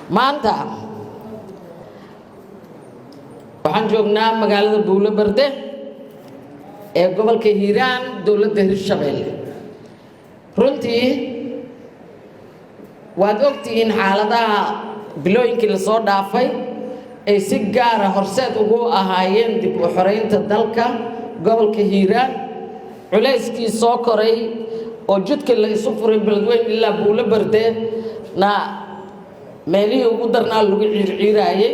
maanta waxaan joognaa magaalada Buulobarde ee gobolka Hiiraan dowladda Hirshabeelle runtii waad ogtihiin xaaladaha bilooyinkii la soo dhaafay ay si gaar ah horseed ugu ahaayeen dib u xoreynta dalka gobolka Hiiraan culayskii soo koray oo jidka la isu furay Beledweyne ilaa Buulobarde na meelihii ugu darnaa lagu ciirciiraayay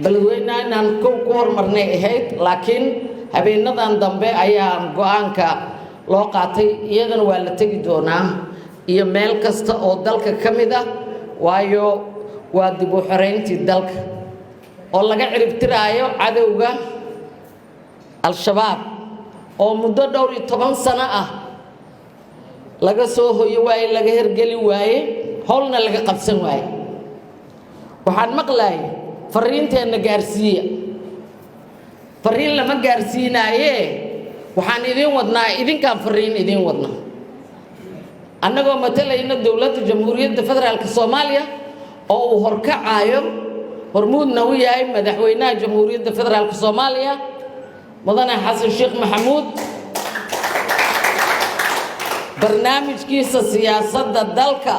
Beledweyne inaan ku hormarnay ahayd laakiin habeenadan dambe ayaa go'aanka loo qaatay iyadana waa la tagi doonaa iyo meel kasta oo dalka ka mid ah waayo waa dib u xoreyntii dalka oo laga ciribtiraayo cadowga al-shabaab oo muddo dhowr iyo 10 sano ah laga soo hooyo waay laga hergeli waaye howlna laga qabsan waaye waxaan maqlaay fariinteena gaarsiiya fariin lama gaarsiinaaye waxaan idin wadnaa idinkaan fariin idin wadnaa annagoo matalayna dowladda jamhuuriyadda federaalka Soomaaliya oo uu horkacaayo hormuudna u yahay madaxweynaha jamhuuriyadda federaalka Soomaaliya mudane xasan sheekh maxamuud barnaamijkiisa siyaasadda dalka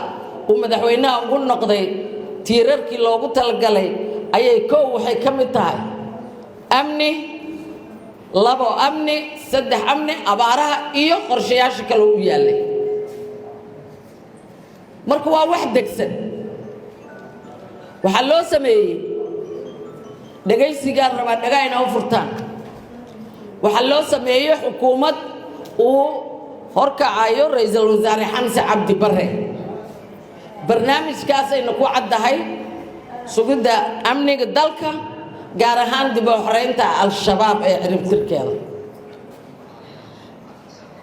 uu madaxweynaha ugu noqday tiirarkii loogu talagalay ayay waxay ka mid tahay amni labo amni saddex amni abaaraha iyo qorshayaasha kale u yaalay marka waa wax degsan waxa loo sameeyay dhagaysiga raba dhagayna u furtaan waxa loo sameeyay xukuumad uu horkacayo ra'iisul wasaare Xamse Cabdi Barre barnaamijkaas ayna ku caddahay sugidda amniga dalka gaar ahaan dib u xoreynta al-shabaab ee ciribtirkeeda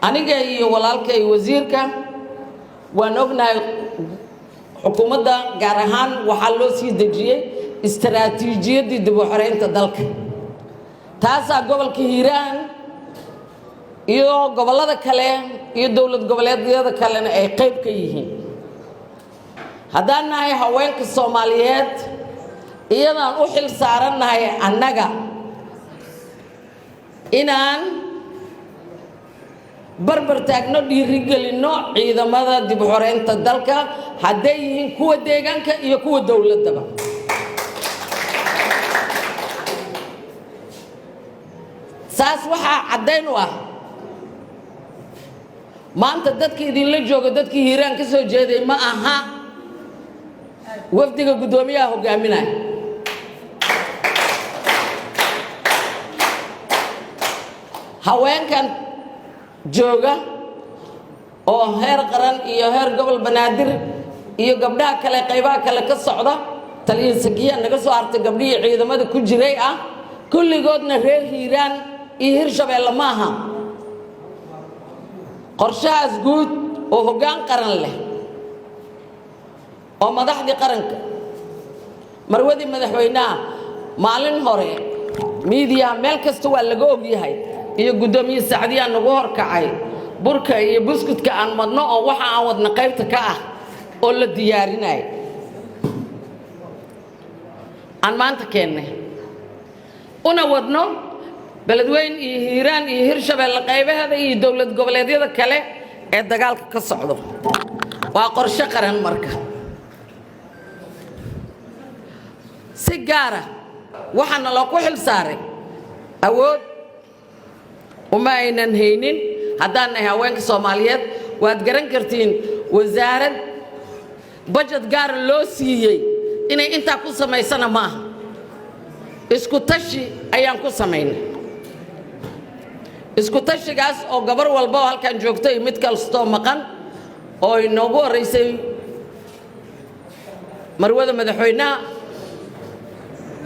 aniga iyo walaalkay wasiirka waan ognahay xukuumadda gaar ahaan waxaa loo sii dejiyay istaraatiijiyadii dib u xoreynta dalka taasaa gobolka Hiiraan iyo gobolada kale iyo dowlad goboleedyada kalena ay qayb ka yihiin haddaan nahay haweenka Soomaaliyeed iyadaan u xil saarannahay annaga inaan barbar taagno dhiirigelino ciidamada dib u xoreynta dalka hadday yihiin kuwa deegaanka iyo kuwa dowladaba saas waxaa caddayn u ah maanta dadka idinla jooga dadkii Hiiraan ka soo jeeday ma aha wafdiga gudoomiyaha hogaaminaya haweenkan jooga oo heer qaran iyo heer gobol banaadir iyo gabdhaha kale qaybaha kale ka socda taliye sagiya naga soo hartay gabdhihii ciidamada ku jiray ah kulligoodna reer Hiiraan iyo Hirshabeelle ma aha qorshahaas guud oo hoggaan qaran leh oo madaxdii qaranka marwadii madaxweynaha maalin hore media meel kasta waa laga og yahay iyo gudoomiye Sacdiya nagu horkacay burka iyo buskudka aan madno oo waxa aan wadna qaybta ka ah oo la diyaarinay aan maanta keenay una wadno Beledweyne iyo Hiiraan iyo Hirshabeelle qaybaheeda iyo dowlad goboleedyada kale ee dagaalka ka socdo waa qorshe qaran marka si gaar ah waxaana loo ku xil saaray awood uma aynan haynin haddaan nahay haweenka Soomaaliyeed waad garan kartiin wasaarad budget gaar loo siiyay inay inta ku samaysana maaha isku tashi ayaan ku samaynay isku tashigaas oo gabar walba halkan joogtay mid kalsto maqan oo inoogu horeysay marwada madaxweynaha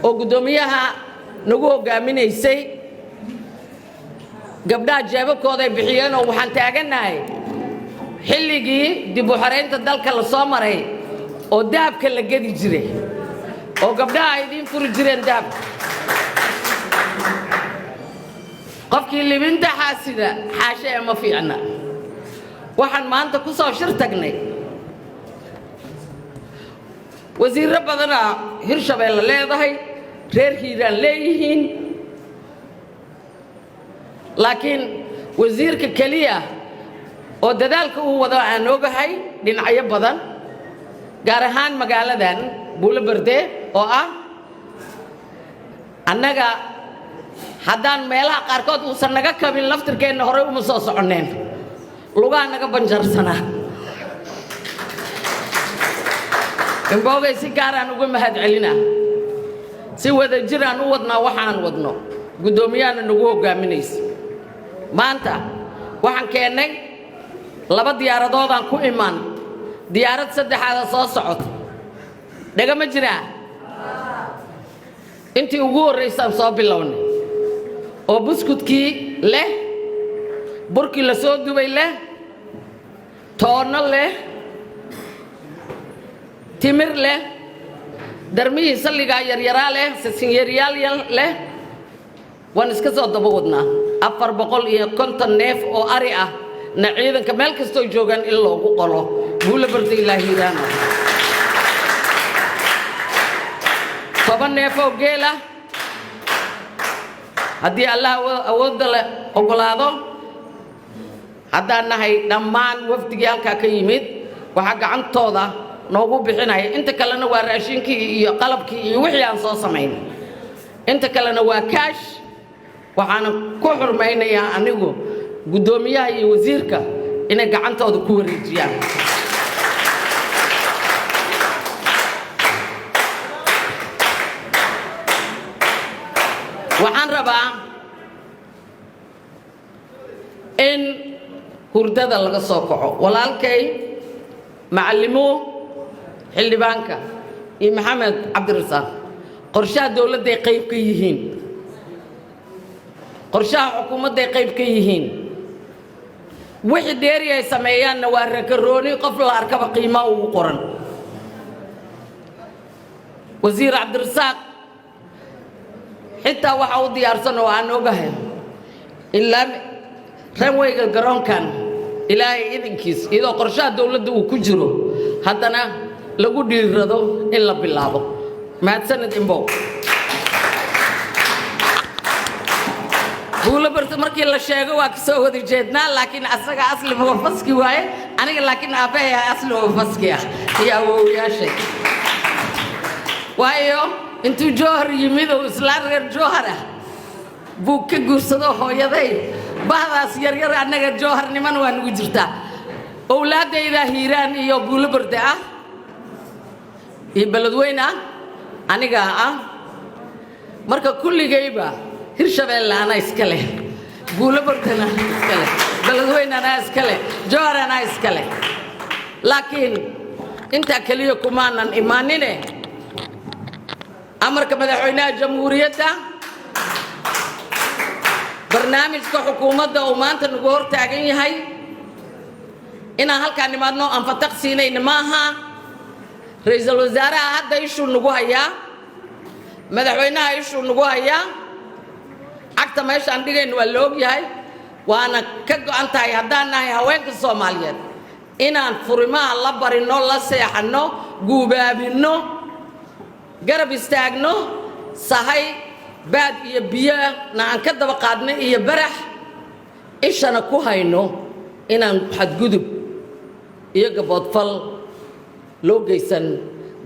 oo gudoomiyaha nagu hogaaminaysay gabdhaha jeebabkooda ay bixiyeen oo waxaan taaganahay xilligii dib u xoreynta dalka la soo maray oo dahabka la gadi jiray oo gabdhaha ay idin furi jireen dahab qofkii libinta xaasida xaashay ma fiicna waxaan maanta ku soo shir tagnay وزير بدنا هرشبيل leedahay reer hiiraan leeyihiin laakiin wasiirka kaliya oo dadaalka uu wado aan ogahay dhinacyo badan gaar ahaan magaaladan Buulaberde oo ah annaga haddaan meelaha qaarkood uusan naga kabin laftirkeena hore uma soo soconeen lugaa naga banjarsanaa inboogay si gaar aan uga mahadcelinaa si wada jiraan u wadnaa waxaan wadno gudoomiyana nagu hogaaminaysa maanta waxaan keenay laba diyaaradood aan ku imaan diyaarad saddexaad soo socoto dhaga ma jiraa intii ugu horeysay soo bilownay oo buskudkii leh burkii la soo dubay leh toono leh timir leh darmihii salliga yaryaraa leh sisinyeeriyaal leh waan iska soo daba wadnaa 450 neef oo ari ah na ciidanka meel kastoo joogan in loogu qolo Buulaberde ilaa Hiiraan 10 neef oo geel ah haddii Allah awoodda la ogolaado haddaan nahay dhammaan wafdigii halkaa ka yimid waxaa gacantooda noogu bixinaya inta kalena waa raashinkii iyo qalabkii iyo wixii aan soo samaynay inta kalena waa kaash waxaan ku xurmaynayaa anigu gudoomiyaha iyo wasiirka inay gacantooda ku wareejiyaan waxaan rabaa in hurdada laga soo kaco walaalkay macallimo xildhibaanka iyo maxamed cabdirasaaq qorshaha dawladda ay qayb ka yihiin qorshaha xukuumadda ay qayb ka yihiin wixii dheeri ay sameeyaanna waa rakarooni qof la arkaba qiimo ugu qoran wasiir cabdirasaaq xitaa waxa uu diyaarsan oo aan ogahay ilaa ranwayga garoonkan ilaahay idinkiis iyadoo qorshaha dawladda uu ku jiro haddana lagu dhiirado in la bilaabo mahadsanid imbow Buulaberde markii la sheego waa ka soo wada jeednaa laakiin asaga asli ma faski waaye aniga laakiin aabahay asli oo faski ah iyo awoowayaashay waayo intuu Jowhar yimid oo islaan reer Jowhar ah buu ka guursado hooyaday bahdaas yaryar annaga Jowhar niman waa nugu jirtaa awlaadayda Hiiraan iyo Buulaberde ah iyo Beledweyne ah aniga ah marka kulligayba Hirshabelle ana iska leh Buulaberdena iska leh Beledweyne ana iska leh Jowhar ana iska leh laakiin inta kaliya kumaanan imaanine amarka madaxweynaha jamhuuriyadda barnaamijka xukuumadda oo maanta nagu hor taagan yahay inaan halkaan nimaadno aan fataqsiinayna maaha ra'iisul wasaaraha hadda ishuu nagu hayaa madaxweynaha ishuu nagu hayaa agta meeshaan dhigayna waa la ogyahay waana ka go'an tahay haddaan nahay haweenka Soomaaliyeed inaan furimaha la barino la seexano guubaabino garab istaagno sahay baad iyo biyo aan ka daba qaadno iyo barax ishana ku hayno inaan xadgudub iyo gaboodfal loo geysan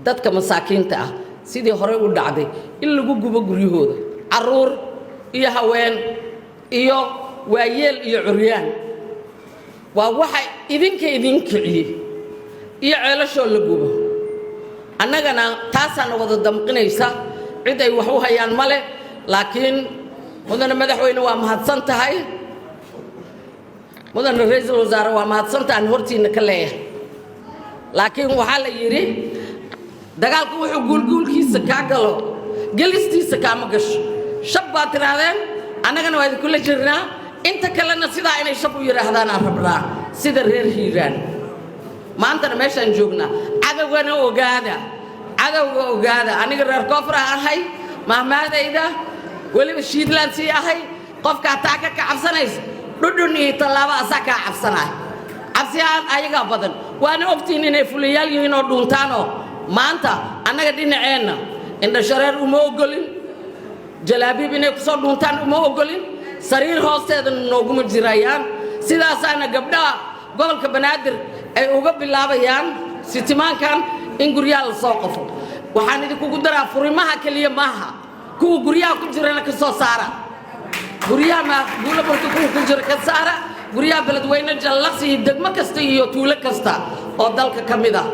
dadka masaakiinta ah sidii hore u dhacday in lagu gubo guryahooda caruur iyo haween iyo waayeel iyo curyaan waa waxa idinka kiciye iyo ceelasho la gubo annagana taasana wada damqinaysa cid ay wax u hayaan male laakiin mudane madaxweyne waa mahadsan tahay mudane ra'iisul wasaare waa mahadsan tahay hortiina ka leeyahay laakiin waxa la yiri dagaalku wuxuu guulkiisa ka galo gelistiisa kaama gasho shab baa tiraadeen annagana waa idin kula jirnaa inta kalena sidaa inay shab u yiraahdaan aan rabnaa sida reer Hiiraan maantana meeshaan joognaa cadawgana ogaada aniga reer koonfur ahay mahmaadayda waliba shiidlaan sii ahay qofka taa ka cabsanaysa dhudhun iyo talaaba asaa ka cabsanay cabsiyaan ayaga badan waana ogtiin inay fuliyaal yihiin oo dhuuntaan oo maanta annaga dhinaceenna indha shareer uma ogolin jalaabiib inay ku soo dhuuntaan uma ogolin sariir hoosteedana nooguma jirayaan sidaasaana gabdhaha gobolka banaadir ay uga bilaabayaan sitimaankan in guryaha la soo qofo waxaan idinkugu daraa furimaha keliya maaha kuwa guryaha ku jirana ka soo saara guryaha ma guula barka kuwa ku jira ka saara guryaha beledweyne jallaqsi degmo kasta iyo tuulo kasta oo dalka ka mid ah